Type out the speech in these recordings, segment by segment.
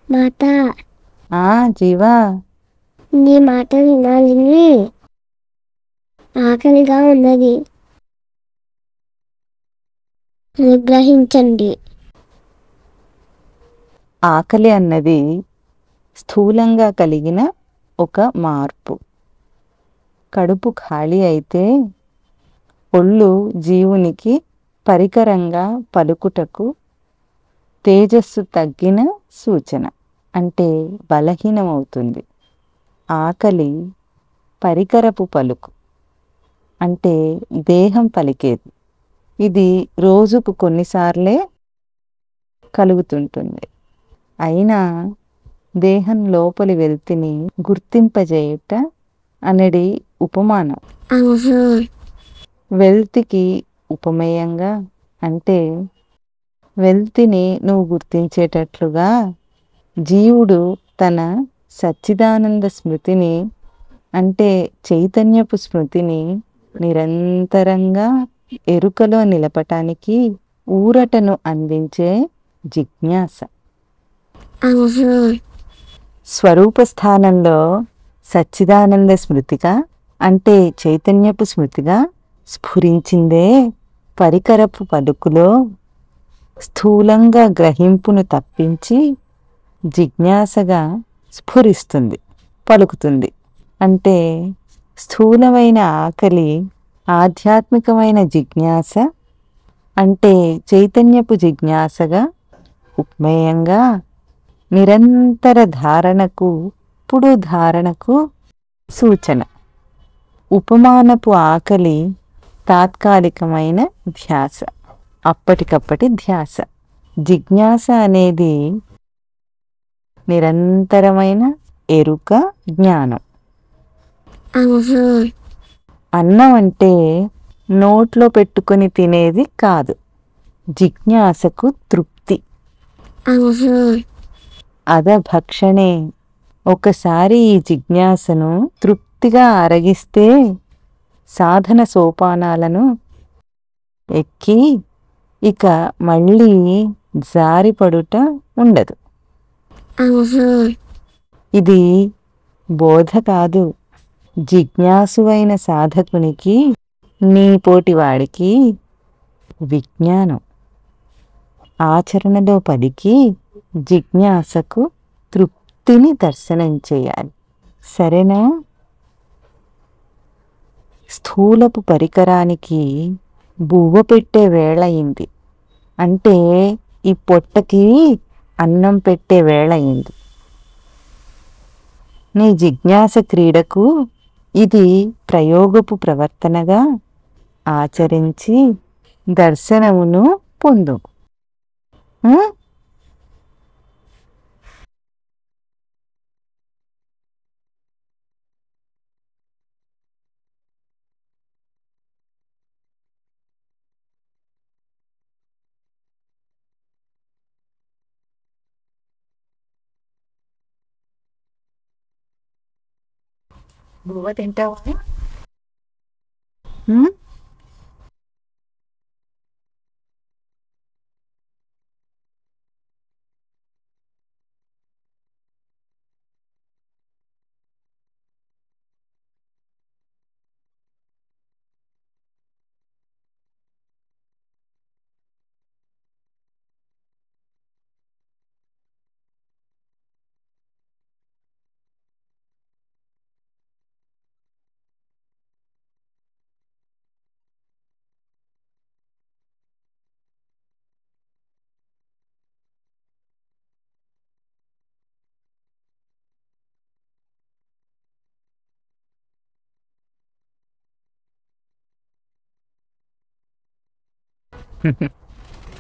మాత జీవా, నీ మాట వినాలని ఆకలిగా ఉన్నది, అనుగ్రహించండి. ఆకలి అన్నది స్థూలంగా కలిగిన ఒక మార్పు. కడుపు ఖాళీ అయితే ఒళ్ళు జీవునికి పరికరంగా పలుకుటకు తేజస్సు తగ్గిన సూచన, అంటే బలహీనమవుతుంది. ఆకలి పరికరపు పలుకు, అంటే దేహం పలికేది. ఇది రోజుకు కొన్నిసార్లే కలుగుతుంటుంది. అయినా దేహం లోపలి వెల్తిని గుర్తింపజేయుట అనేది ఉపమానం. వెల్తికి ఉపమేయంగా, అంటే వెల్తిని నువ్వు గుర్తించేటట్లుగా జీవుడు తన సచ్చిదానంద స్మృతిని, అంటే చైతన్యపు స్మృతిని నిరంతరంగా ఎరుకలో నిలపటానికి ఊరటను అందించే జిజ్ఞాస. స్వరూప స్థానంలో సచ్చిదానంద స్మృతిగా, అంటే చైతన్యపు స్మృతిగా స్ఫురించిందే పరికరపు పలుకులో స్థూలంగా గ్రహింపును తప్పించి జిజ్ఞాసగా స్ఫురిస్తుంది, పలుకుతుంది. అంటే స్థూలమైన ఆకలి ఆధ్యాత్మికమైన జిజ్ఞాస, అంటే చైతన్యపు జిజ్ఞాసగా ఉపమేయంగా నిరంతర ధారణకు, ఇప్పుడు ధారణకు సూచన. ఉపమానపు ఆకలి తాత్కాలికమైన ధ్యాస, అప్పటికప్పటి ధ్యాస. జిజ్ఞాస అనేది నిరంతరమైన ఎరుక, జ్ఞానం. అన్నం అంటే నోట్లో పెట్టుకొని తినేది కాదు. జిజ్ఞాసకు తృప్తి. అదభక్షణే. ఒకసారి ఈ జిజ్ఞాసను తృప్తిగా అరగిస్తే సాధన సోపానాలను ఎక్కి ఇక మళ్ళీ జారిపడుట ఉండదు. ఇది బోధ కాదు. జిజ్ఞాసువైన సాధకునికి, నీ పోటివాడికి విజ్ఞానం. ఆచరణలో పలికి జిజ్ఞాసకు తృప్తిని దర్శనం చేయాలి. సరేనా? స్థూలపు పరికరానికి బువ్వ పెట్టే వేళయింది, అంటే ఈ పొట్టకి అన్నం పెట్టే వేళయింది. నీ జిజ్ఞాస క్రీడకు ఇది ప్రయోగపు ప్రవర్తనగా ఆచరించి దర్శనమును పొందు. బువ్వ తింటావా?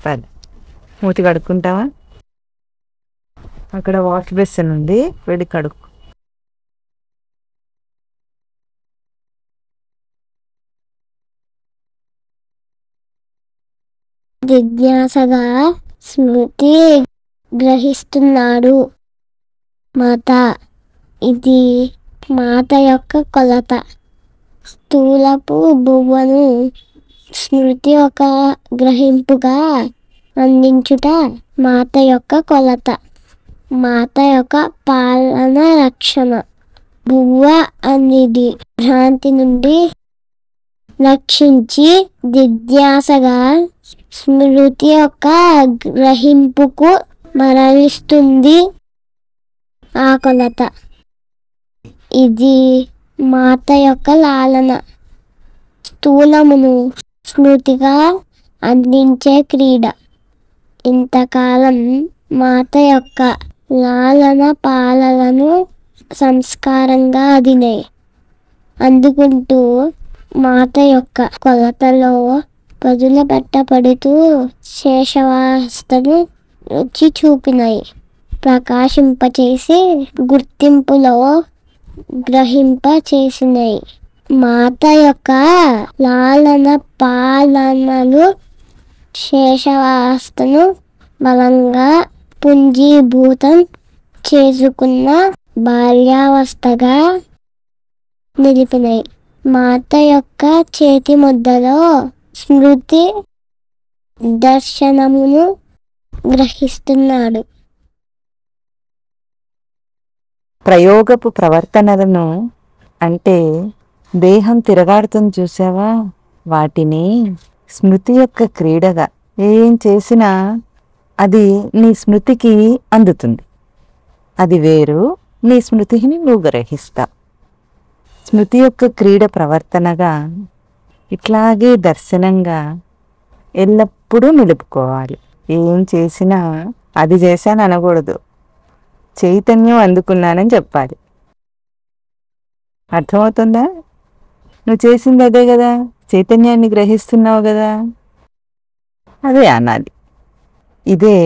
పద, మూతి కడుక్కుంటావా? అక్కడ వాష్ బేసిన్ ఉంది, వెళ్ళి కడుక్కు. జిజ్ఞాసగా స్మృతి గ్రహిస్తున్నాడు మాత. ఇది మాత యొక్క కొలత. స్థూలపు బువ్వను స్మృతి ఒక గ్రహింపుగా అందించుట మాత యొక్క కొలత. మాత యొక్క పాలన రక్షణ. బువ్వ అనేది భ్రాంతి నుండి రక్షించి జిజ్ఞాసగా స్మృతి యొక్క గ్రహింపుకు మరలిస్తుంది ఆ కొలత. ఇది మాత యొక్క లాలన. స్థూలమును స్మృతిగా అందించే క్రీడ. ఇంతకాలం మాత యొక్క లాలన పాలనను సంస్కారంగా అదినాయి అందుకుంటూ మాత యొక్క కొలతలో పదుల పెట్టబడుతూ శేషవాస్తను రుచి చూపినాయి. ప్రకాశింపచేసి గుర్తింపులో గ్రహింప చేసినాయి. మాత యొక్క లాలన పాలనలు శేషవాస్తను బలంగా పుంజీభూతం చేసుకున్న బాల్యావస్థగా నిలిపినాయి. మాత యొక్క చేతి ముద్దలో స్మృతి దర్శనమును గ్రహిస్తున్నాడు. ప్రయోగపు ప్రవర్తనలను అంటే దేహం తిరగాడుతుంది చూసావా, వాటిని స్మృతి యొక్క క్రీడగా ఏం చేసినా అది నీ స్మృతికి అందుతుంది. అది వేరు, నీ స్మృతిని నువ్వు గ్రహిస్తావు. స్మృతి యొక్క క్రీడ ప్రవర్తనగా ఇట్లాగే దర్శనంగా ఎల్లప్పుడూ నిలుపుకోవాలి. ఏం చేసినా అది చేశాను అనకూడదు, చైతన్యం అందుకున్నానని చెప్పాలి. అర్థమవుతుందా? నువ్వు చేసింది అదే కదా, చైతన్యాన్ని గ్రహిస్తున్నావు కదా, అదే అనాలి. ఇదే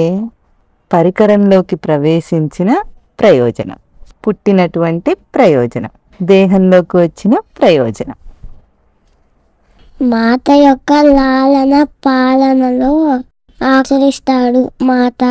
పరికరంలోకి ప్రవేశించిన ప్రయోజనం, పుట్టినటువంటి ప్రయోజనం, దేహంలోకి వచ్చిన ప్రయోజనం. మాత యొక్క లాలన పాలనలో ఆచరిస్తాడు. మాత